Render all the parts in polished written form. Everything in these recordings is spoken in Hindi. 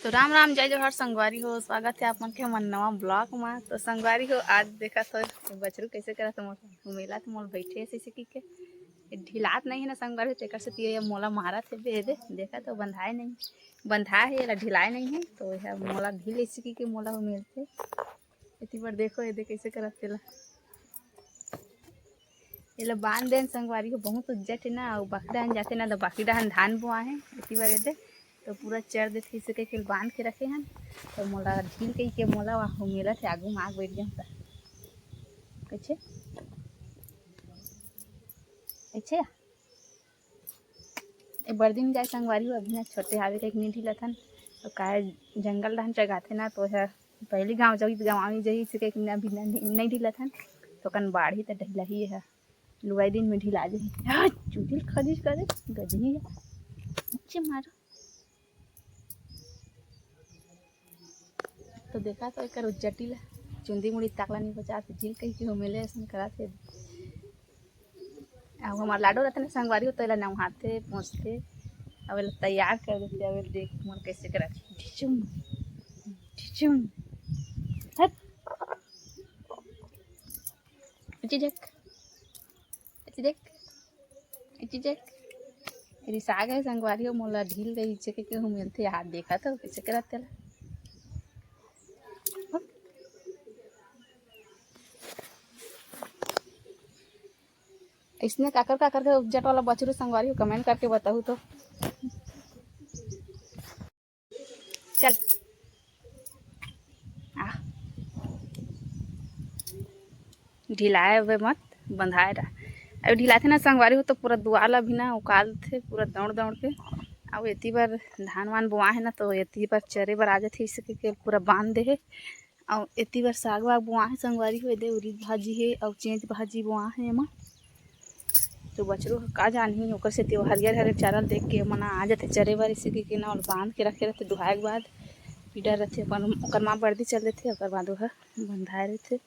तो राम राम जय जोहर संगवारी हो। स्वागत है आप मन के मन नवा ब्लॉग में। तो संगवारी हो आज देखा तो बछरू कैसे करा तो घुमेला तो मोल बैठे ऐसे के ढिलात नहीं है ना संगवारी तेकर से ये मोला मारा थे बेदे देखा तो बंधाए नहीं बंधा है ये ढिलाए नहीं है तो यह मोला ढील ऐसे के मोला मिलते इतनी बार देखो ये कैसे करत तेला ये बांध देन संगवारी हो बहुत उज्जट है ना और बाकी डाहन जाते ना तो बाकी डाहन धान बोआ है इतनी बार ये तो पूरा चर देते इसे के बांध के रखे हैं तो मोला ढील के मोला वहाँ मेला थे आगू में आग बैठ गया कैसे अच्छे ए बर्दी में जाए संगवारी हो अभी ना छोटे हावे के नहीं ढीला थन तो काय जंगल रहन चगाते ना तो है पहली गाँव जाई गाँव में जाई इसे अभी नहीं ढीला थन तो कन बाढ़ी तो ढीला ही है लुआई दिन में ढीला जाए चुटिल खरीद करे गजनी अच्छे मारो तो देखा तो एक जटिल चुंदी मुड़ी ताकला नहीं बचा झील कहीं के मिले ऐसा करा थे अब हमार लाडो रहते ना संगवारी हो तो नहाते पहुँचते अब तैयार कर देते अब देख मोर कैसे करा ढिचुम ढिचुम हट देख देख रिसा गए संगवारी हो मोला ढील गई इच्छे के मिलते हाथ देखा तो कैसे कराते ला इसने काकर के उज्जट वाला बछरू संगवारी हो कमेंट करके बताऊ तो चल ढिलाए हुए मत बंधाए रहा अब ढिलाते ना संगवारी हो तो पूरा दुआला भी ना उकाल थे पूरा दौड़ दौड़ के अब इतनी बार धान वान बोआ है ना तो इतनी बार चरे बार आ जाते इसके पूरा बांध दे है और इतनी बार साग वाग बोआ है संगवारी हो दे उरीद भाजी है और चेंज भाजी बोआ है एमा तो बछरू का जानी ओकर से त्यो हरियर हरियर चारल देख के मना आ जाते चरे बार इसी के ना और बांध के रखे रहते दुहाए के बाद पीडा रहते ओकर माँ बर्दी चल देते ओकर बाद वह बंधाए रहते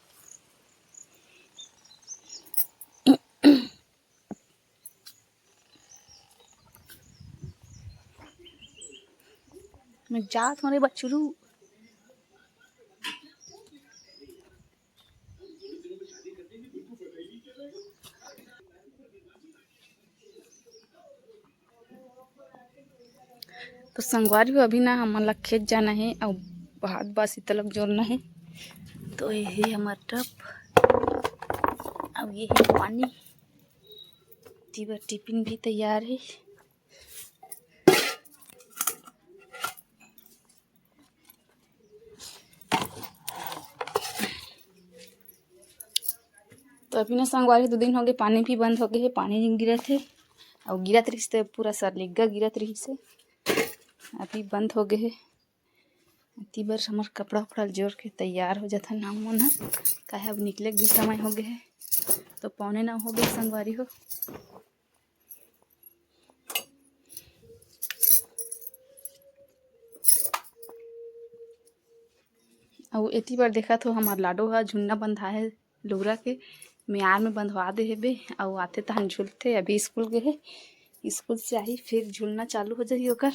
मैं जात हमारे बछरू तो संगवारी हो अभी ना हमारा खेत जाना है और हाथ बासी तलक जोड़ना है तो ये है हमारा टप अब ये है पानी तीबर टिफिन भी तैयार है तो अभी ना संगवारी 2 दिन हो गए पानी भी बंद हो गए है पानी नहीं गिरा थे और गिरत रही से पूरा सरलिग्गा गिरत रही से अभी बंद हो गए है इतनी बार हमार कपड़ा उपड़ा जोड़ के तैयार हो जाता नाम मन कहे अब निकले भी समय हो गए है तो 8:45 हो गए संगवारी हो और इतनी बार देखा तो हमार लाडो है झुन्ना बंधा है लोरा के म्यार में बंधवा दे है बे और आते तहन झूलते अभी स्कूल गए है स्कूल से आई फिर झूलना चालू हो जाए ओकर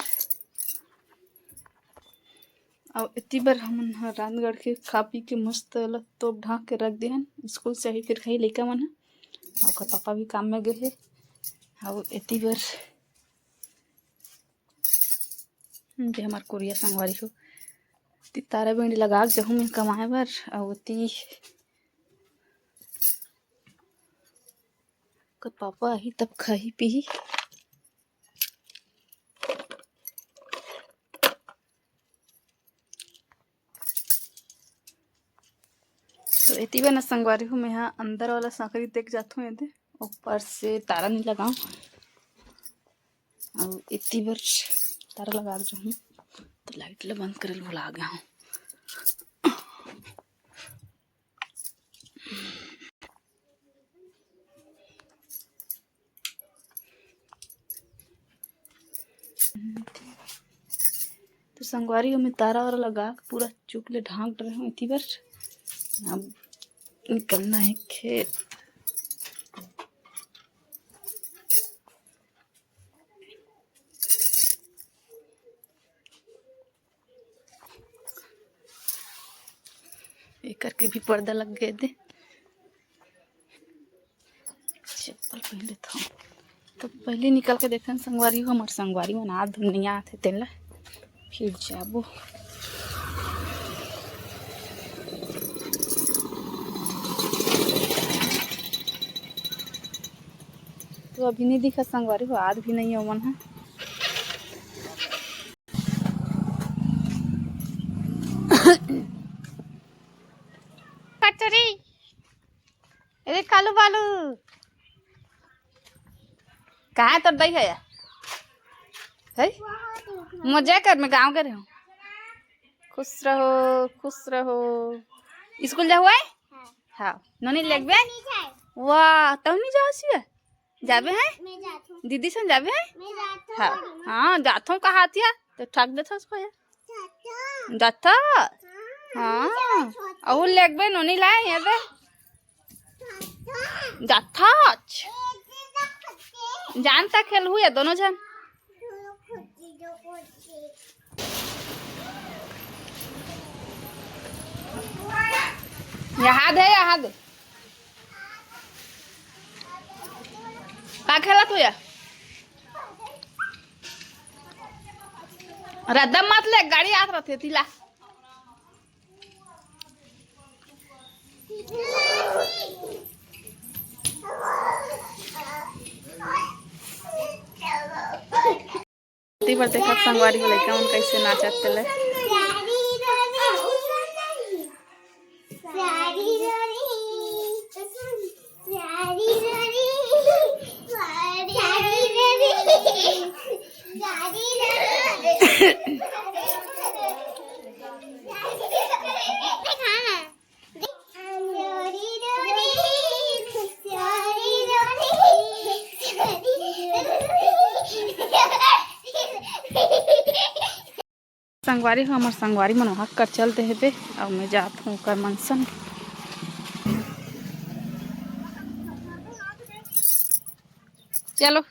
और इतनी बार हम रानगढ़ के खा पी के मस्त तोप ढाँक के रख दे हन स्कूल से आई फिर खाई लैका मन और पापा भी काम में गए है और इतनी बार जो हमार कोरिया संगवारी हो तारा भिंडी लगा जहूँ में कमाए बर और पापा ही तब खाही पी तो इतनी बार ना संगवारी हूँ मैं यहाँ अंदर वाला साकरी देख जाता हूँ ये ऊपर से तारा नहीं लगाऊँ और इतनी बार तारा लगा जाऊँ तो लाइट ला बंद कर भुला गया हूँ तो संगवारी में तारा वारा लगा पूरा चुकले ढांक रहे हूँ इतनी बार अब निकलना है खेत ये करके भी पर्दा लग गए थे। चप्पल पहन लेता हूँ तो पहले निकल के देखें संगवारी हो, हमारे संगवारी में ना धुनिया आते तेला फिर जाबो। तो अभी नहीं दिखा संगवारी हो, आज भी नहीं है मन है। कटरी अरे कालू बालू कहाँ तर दई है मजा कर, मैं गाँव के रही हूँ। खुश रहो। स्कूल जा हुआ है हाँ नोनी लेगबे वाह तब नहीं जाओ सिया जाबे हैं दीदी संग जाबे हैं हाँ हाँ जाथो कहा थिया तो ठग देथो उसको यार जाथा हाँ और लेगबे नोनी लाए ये दे जाथा जानता खेल हुए दोनों जन यहाँ दे का खेला तू या रद्दम मत ले गाड़ी आत रहती तिला पर देखा संगवारी को लड़का उन कैसे नाचत ले संगवारी हो हमार संगवारी मन हक कर चलते हे बे और मैं जात हूँ कर मनसन चलो